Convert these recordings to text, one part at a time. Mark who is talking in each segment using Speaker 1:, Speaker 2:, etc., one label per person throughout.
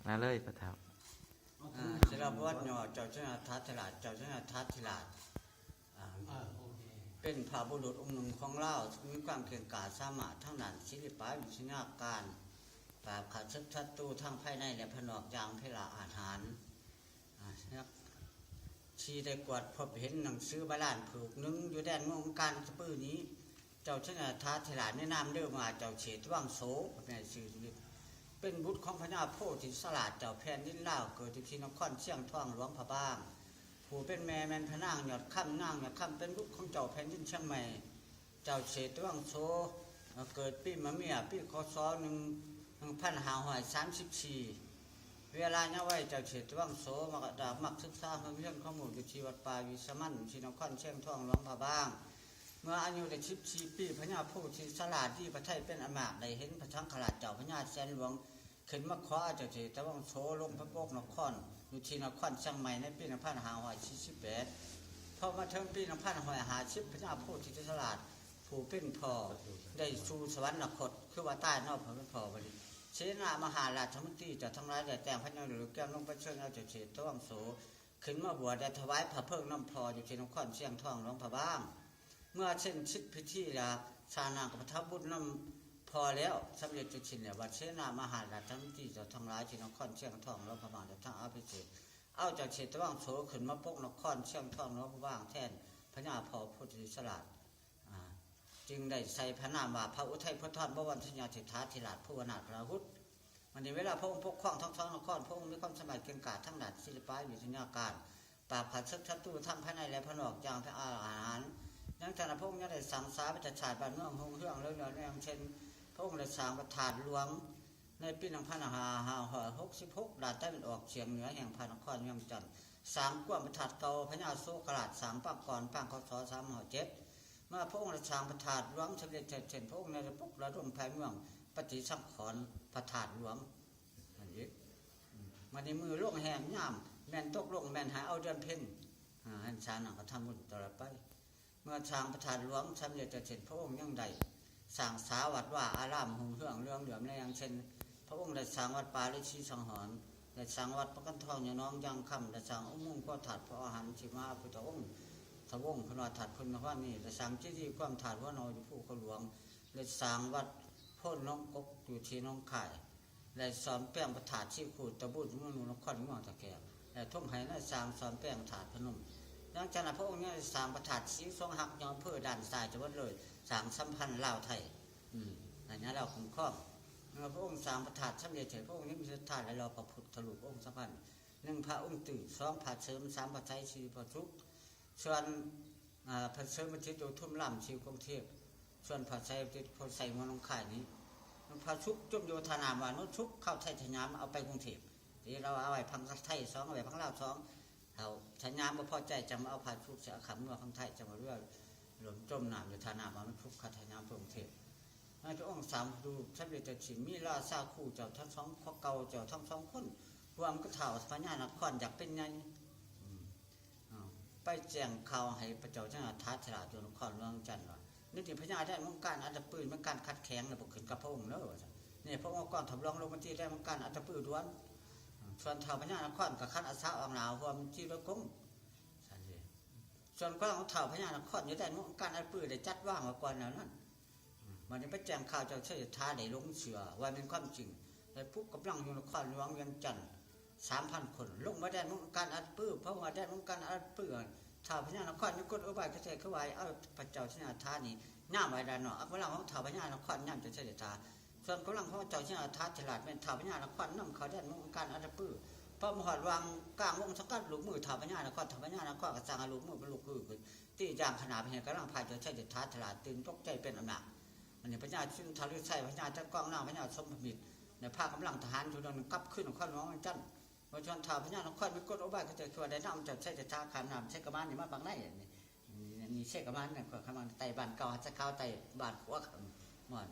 Speaker 1: มาเลยปะเฒ่า
Speaker 2: เสร็จแล้ววัดเนาะเจ้าชนะทัศลาดเจ้าชนะทัศลาดเป็นพระบุรุษองค์หนึ่งของเรามีความเก่งกาจสามารถทั้งนั้นศิลปะวิชาการปราบขัดศึกศัตรูทั้งภายในและภายนอกอย่างเพลาอาหารชีได้กวดพบเห็นหนังสือโบราณผูกนึงอยู่แดนเมืองการสปื้อนี้เจ้าชนะทัศลาดแนะนำเรื่องมาเจ้าเฉดว่างโสเป็นชื่อเป็นบุตรของพญาโพธิสลาดเจ้าแผ่นดินลาวเกิดที่นครเชียงทองหลวงพระบางผู้เป็นแม่แม่นพนางหยอดค่ำนางหยอดค่ำเป็นบุตรของเจ้าแผ่นดินเชียงใหม่เจ้าเฉดว่างโสเกิดปีมะเมียปีคศ1534เวลาเนี่ยไว้เจ้าเฉดว่างโสมากระดาบมักศึกษาเรื่องข้อมูลอยู่ที่วัดป่าวิสมันที่นครเชียงทองหลวงพระบางเมื่ออายุได้14 ปีพญาโพธิสลาดที่ประเทศเป็นอมาตย์ได้เห็นพระสังฆราชเจ้าพญาแสนหลวงขึ้นมาขอเจ้าเฉดว่างโสลงพระโบกนครอยู่ที่นครเชียงใหม่ในปี1548พอมาถึงปี1550พญาโพธิสลาดผู้เป็นพ่อได้สู่สวรรคตคือว่าใต้นอกพระเป็นพ่อบริเสนามหาราชมนตรีจะทั้งหลายได้แต่งพระนหรือแก้วลงไปเชิญเอาเจ้าเฉดว่างโสขึ้นมาบวชได้ถวายพระเพลิงน้ำพออยู่ที่นครเชียงทองหลวงพระบางเมื่อเช่นชิดพิธีละชาณากับพระทับบุญน้ำพอแล้วสำเร็จจุชินเนี่ยวัดเสนามหาราชมนตรีจะทั้งหลายที่นครเชียงทองหลวงพระบางจะทั้งอาภิเษกเอาจากเฉดว่างโสขึ้นมาปกนครเชียงทองหลวงพระบางแทนพญาโพธิสลาดจึงได้ใส่พระนามว่าพระอุทัยพุทธรบวรสัญญาเศรษฐาธิราชผู้วนาถพระพุทธมันในเวลาพระองค์ปกครองทั้งสองนครพระองค์มีความสมัยเก่งกาจทั้งด้านศิลปะวิทยาการปราบขัดศึกศัตรูทั้งภายในและภายนอกอย่างพระอาหารยังจากนั้นพระองค์ยังได้สั่งสาประชาชาติบ้านเมืองหงเรื่องเรื่องอย่างเช่นพระองค์ได้สร้างประธานหลวงในปี1566ด้านใต้เป็นออกเฉียงเหนือแห่งพระนครเมืองจันทร์สร้างกว้างประธานเก่าพญาโศกราชสร้างปางก่อนปางคศ307เมื่อพระองค์ได้สร้างประธานหลวงสำเร็จเช่นพระองค์ในระบบระดมภายเมืองปฏิสังขรณ์ประธานหลวงอันนี้มันในมือล่วงแหมย่ำแม่นตกลงแม่นหาเอาเดือนเพ็ญหันชาหนังก็ทำบุญต่อไปเมื่อสร้างประธานหลวงสำเร็จเช่นพระองค์ยังใดสร้างสาวัดว่าอารามหงเรื่องเรื่องเหลือมในอย่างเช่นพระองค์ได้สร้างวัดป่าฤาษีสังหรณ์ได้สร้างวัดพระกันทองอย่างน้องยังคำได้สร้างองค์มุ่งก็ถัดพระอาหารชิมาพุทธองค์ทวงพระถัดคุณว่านี่ได้สร้างเจดีย์ความถัดว่านอยผู้เขาหลวงได้สร้างวัดพ่นน้องกกอยู่ที่น้องไข่ได้สอนแป้งประถาดที่ขูดตะบุญเมืองนครเมืองตะแกรงได้ทุ่งไห่ได้สร้างสอนแป้งถาดพนมดังจากนั้นพระองค์เนี่ยสร้างประถาดสีทรงหักยอมเพื่อด่านสายจังหวัดเลยสร้างสัมพันธ์ลาวไทยอันนี้เราคุ้มครองพระองค์สร้างประถาดสำเร็จเฉยพระองค์นี้มีศรัทธาและรอประพุทธรูปองค์สัมพันธ์1พระองค์ตื่น2พระเสริม3พระใจ4พระทุกส่วนพระเสริมจิตโยทุ่มล่ำชีกรุงเทพส่วนพระใจจิตพระใส่มนองข่ายนี้พระชุกจุ่มโยธานามวานุชุกเข้าไทยชยามเอาไปกรุงเทพที่เราเอาไว้พังไทย2เอาไว้พังลาว2เอาชยามบ่พอใจจะมาเอาพระชุกเสียขำเมื่อพังไทยจะมาเรื่องหลวมจมน้ำโยธานามวานุชุกเข้าไทยชยามกรุงเทพพระองค์3ดูสำเร็จฉินมีราชาคู่เจ้าทั้ง2ข้อเก่าเจ้าทั้ง2คนรวมก็เท่าพญานครอยากเป็นไงไปแจ้งข่าวให้พระเจ้าชนะทัศราชนครเมืองจันทร์นี่ที่พญาได้มังการอัตปืนมังการคัดแข็งนะพวกขึ้นกับพระองค์เนอะเนี่ยพระองค์ก่อนทำรองลงมาที่ได้มังการอัตปืนล้วนส่วนเท่าพญานครกับคัดอาสาออกหนาวรวมที่ระกงส่วนกองเท่าพญานครอยู่ได้มังการอัตปืนได้จัดว่างมาก่อนนั้นมันจะไปแจ้งข่าวเจ้าเชษฐาได้ลงเสือว่าเป็นความจริงได้ปุ๊บกำลังอยู่นครหลวงเวียงจันทร์3,000 คนลงมาได้มังการอัตปืนเพราะว่าได้มังการอัตปืนท้าวพญานครยุกต์อุบายเกษตรเข้าไว้เอาพระเจ้าชนะทานี่ย่ามไว้ด้านนอกกำลังของท้าวพญานครย่ามจะเสด็จตาส่วนกำลังของเจ้าชนะทาฉลาดเป็นท้าวพญานครนำเขาแดนมุงการอัตปื้อพระมหาดวางกลางวงสกัดหลุมมือท้าวพญานครท้าวพญานครกระสังหลุมมือเป็นลูกคือตีจางขนาดเห็นกำลังพายเจ้าเสด็จทาฉลาดตื่นตกใจเป็นอำนาจมันเนี่ยพญาชุนทารุชัยพญาตะกองหน้าพญาสมมิตรในภาคกำลังทหารชุดนั้นกลับขึ้นของข้าน้องจันว่าชนท้าวพญานครมีกฎอุบายเกษตรคือได้นำเจ้าเสด็จทาขานำใช้กระมันนี่มาบังได้นี่เช็คกับมันเนี่ยขมันไต่บานเก่าจะเก่าไต่บานหัวหมด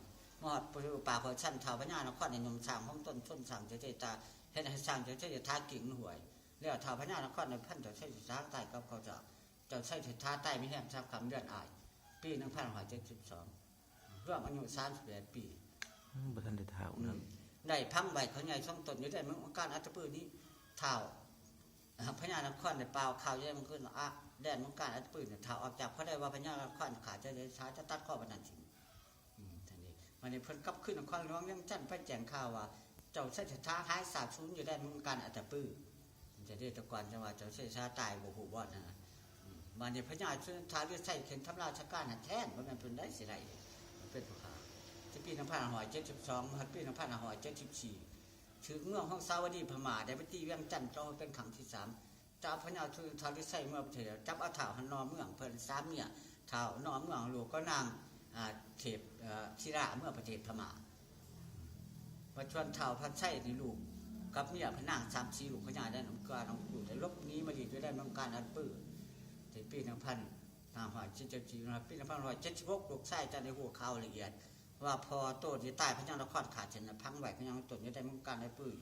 Speaker 2: ป่าพอชั้นเท่าพญานครในนมสางห้องต้นชนสั่งเจตาเห็นให้สร้างเจตากิ่งหวยเรียกเท่าพญานครในพันเจ้าใช้ช้างไต่กับเขาเจ้าใช้เท้าไต่ไม่แห้งทราบคำเดือนอายปี1572ร่วมอายุ38 ปี
Speaker 1: บัทันได้เท่านั้น
Speaker 2: ได้พังใบเขาใหญ่ช่องตนอยู่ได้มึงการอัตปืนนี้เท้าพญานครได้เปล่าข่าวแย่มันขึ้นอ่ะแดนมึงการอัตปืนเนี่ยเท้าออกจากเขาได้ว่าพญานครขาจะได้ช้าจะตัดข้อบันดาลสิ่งท่านนี้มันนี่เพิ่นกลับขึ้นนครหลวงยังจันไปแจ้งข่าวว่าเจ้าเสด็จท้าหายสาบสูญอยู่ได้มึงการอัตปืนจะได้ตะกอนจังว่าเจ้าเสด็จช้าตายบ่หูบ่นะมันนี่พญาชุนทาเลือดใส่เข็นทำราชการหันแทนว่ามันเป็นได้สิไรเป็นผู้ข่าที่ปี2572หัดปี2574ถึงเมืองห้องสาวดีพม่าได้ไปตีเวียงจันทร์ต่อเป็นครั้งที่3เจ้าพญาชุนทาเลือดใส่เมื่อประเทศจับเอาถาวหันนอเมืองเพิ่น3เนี่ยถาวนอเมืองหลวงก็นางเทพศิระเมื่อประเทศพม่าประชวนถาวพันไส้ในลูกกับเมียพนาง3-4ลูกพญาได้นำการเอาอยู่แต่ลบนี้มาดีด้วยได้นำการอันปื้อที่ปี1577ปี1576ลูกชายจะได้หัวข่าวละเอียดว่าพอโตที่ใต้พญานครขาดเช่นพังไหวพญานตนนี้ได้นำการอันปื้อ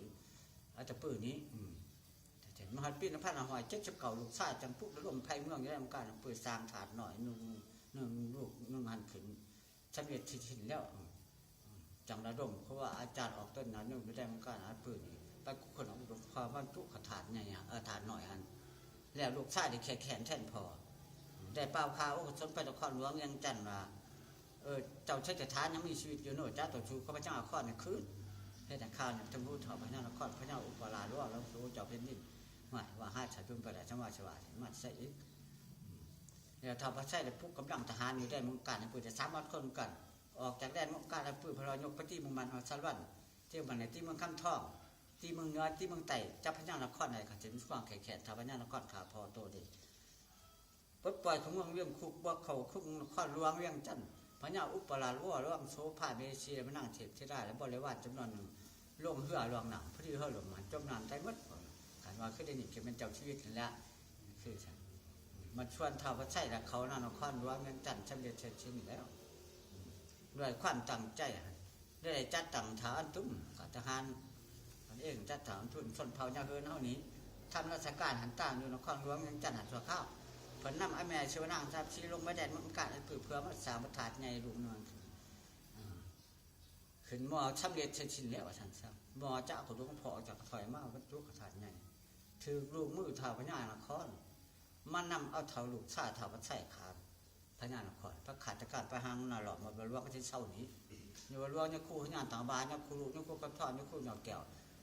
Speaker 2: อาจจะปื้อนี้แต่มหาปี1579ลูกชายจำพุกร่วมไพ่เมืองได้นำการปื้อสร้างถาดหน่อย1ลูก1หันขึ้นสำเร็จที่ถิ่นแล้วจังระดมเพราะว่าอาจารย์ออกต้นนั้นนึงได้นำการอันปื้อนี้ไปคนเอาความบรรทุกถาดใหญ่ถาดหน่อยอันแล้วลูกชายได้แขนแท่นพอได้เปล่าข่าวสนไปนครหลวงยังจันว่าเจ้าเชษฐายังมีชีวิตอยู่โน่จ้าตัวชูข้าพเจ้านครเนี่ยคืนเฮ็ดข่าวเนี่ยทั้งผู้ถอพระเจ้านครพระเจ้าอุปราชว่าแล้วสู้เจ้าเพ่นดินหมายว่าห้าชาจุนไปได้จังหวัดชวามาใส่อีกเนี่ยทำพระใช่ได้ปุ๊บกำลังทหารอยู่ได้มุงการในปืนจะ300 คนกันออกจากแดนมุงการในปืนพลอยกปฏิมุงมันสารวัตรเที่ยวมันในที่เมืองข้ามท่องที่เมืองเหนือที่เมืองใต้จับพระเจ้านครในขันจะมีความแข็งทำพระเจ้านครขาพอโตดีปลดปล่อยของเมืองเวียงคุกบ่เขาคุกนครหลวงเวียงจันทร์พญาอุปราชว่าร่วงโซภาเมเชียมานั่งเทพที่ได้และบริวารจำนวนหนึ่งลงเหือลวงหนังพอดีเหือหลงมันจมน้ำใจมัดการว่าขึ้นได้หนิเป็นเจ้าชีวิตแล้วคือฉันมาชวนเท่าพระใช่และเขานครหลวงเวียงจันทร์ชำเร็จเสร็จสิ้นแล้วด้วยความตั้งใจได้จัดตั้งฐานตุ้มกับทหารเองจัดฐานทุนชนเผ่าญาเฮินเท่านี้ทำราชการหันต่างอยู่นครหลวงเวียงจันทร์หันตัวข้าวผลนำอเมริกานางทราบชี้ลงมาแดนมันการเพื่อมาสามประทาดใหญ่ลูกนวลขึ้นหม้อชำเร็จชิ้นแล้วฉันซ้ำหม้อเจ้าของลูกพ่อจากถอยมาวัตถุกระถางใหญ่ถือลูกมือเท้าพญานครมันนำเอาเท้าลูกชาเท้าพระใส่ขาพญานครพระขาดจากการไปหางนาหลอดมาบรรลุกันที่เศร้านี้ในวันรุ่งเนี่ยครูพญานต่างบานเนี่ยครูลูกเนี่ยครูกระท่อนเนี่ยครูหยอดแก้ว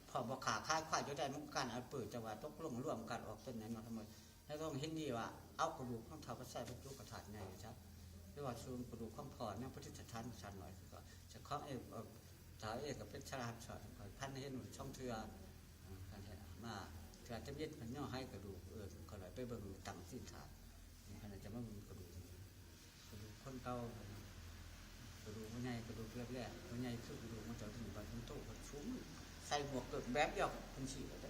Speaker 2: พอบอกขาค่ายควายจะได้มุกการเอาปืนจังหวะตกลงร่วมกันออกต้นไหนมาทำไมแล้วต้องเห็นดีว่าเอากระดูกของเท้าพระใส่พระจุกระถางใหญ่ใช่หรือว่าซูมกระดูกของพอเนี่ยพระทิศทันชันหน่อยก็จะคล้องสาวกับเป็นชราชอดพันให้หนุนช่องเทือมาเทือจะยึดมันย่อให้กระดูกก็เลยไปเบิ่งต่างสิ้นขาดขณะจะมาเบิ่งกระดูกคนเก่ากระดูกมันใหญ่กระดูกเล็กๆมันใหญ่คือกระดูกมันจะถึงไปทั้งโต๊ะมันชุ่มใส่หมวกเกิดแบบเดียวเป็นสีอะไร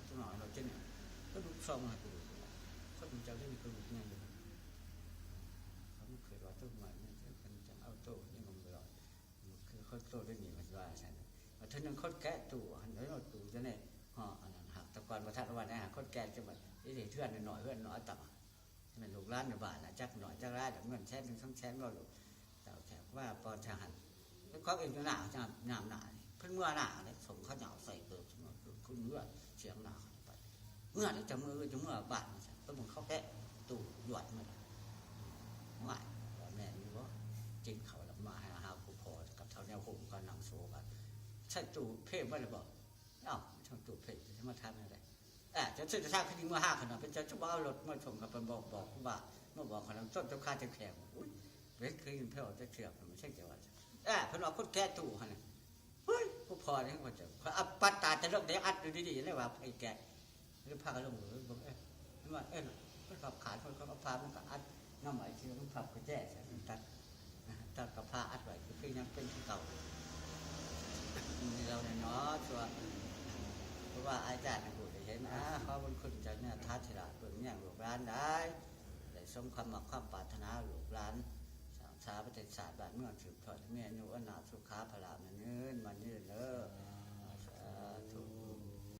Speaker 2: ตัวหน่อยเราเจเนี่ยกระดูกซองอะไรกระดูกคนมันจะได้มีกระดูกใหญ่เขาไม่เคยว่าต้นใหม่เนี่ยมันจะเอาโต๊ะยังงงไปหรอกคือเขาโต๊ะได้หนีมันว่าใช่ท่านนึงคนแก่ตู่หันไปเอาตู่จะเนี่ยห่อหักตะกอนมาทัดวันนี้หาคนแก่จะแบบนี่เถื่อนหน่อยเพื่อนน้อยต่ำมันลูกร้านในบ้านนะจักหน่อยจักร้านเงินแช่หนึ่งช่องแช่เราลูกแต่แถวว่าปอนชาหันแล้วเขาเองจะหนาจะหนามหนาเพิ่งเมื่อหนาเลยส่งข้าวเหนียวใส่เกลือขึ้นมาคุณเมื่อเสียงหนาไปเมื่อจะมือจะเมื่อบ้านก็มึงเขาแก่ตู่หยอดมาไม่แม่นี่ว่าจริงเขาละมาหาผู้พอกับเท่าแนวหุ่มก็นั่งโซ่กันใช่ตู่เพ่ไม่เลยบอกเอ้าช่างตู่เพ่จะมาทำอะไรจะซื้อจะสร้างขึ้นมา5 ขนาดเป็นจะบ้ารถมาชมกับเป็นบอกว่าเมื่อบอกขนาดต้นเจ้าข้าจะแข็งอุ้ยเวทเคยยินเพื่อจะเชื่อมันไม่ใช่เกี่ยวกับเพื่อนเราคนแก่ตู่ขนาดเฮ้ยผู้พอเนี่ยเขาจะปัตตาจะลงได้อัดดูดีๆเลยว่าไอ้แก่หรือพากันลงหรือบอกว่ามันขับขาดคนเขาพามันก็อัดน้ำไหลเชื่อมันขับก็แจ้ใช่มันตัดกับพาอัดไว้คือยังเป็นที่เก่าเราเนี่ยเนาะชัวเพราะว่าอาจารย์พูดเห็นเขาบนคนจะเนี่ยท้าทายเปิดเนี่ยหลวงร้านได้แต่สมความหวังความปรารถนาหลวงร้านสาประเทศศาสตร์บ้านเมืองสืบทอดเมียนูอนาสุขาพลามันเงินมันยืนเลย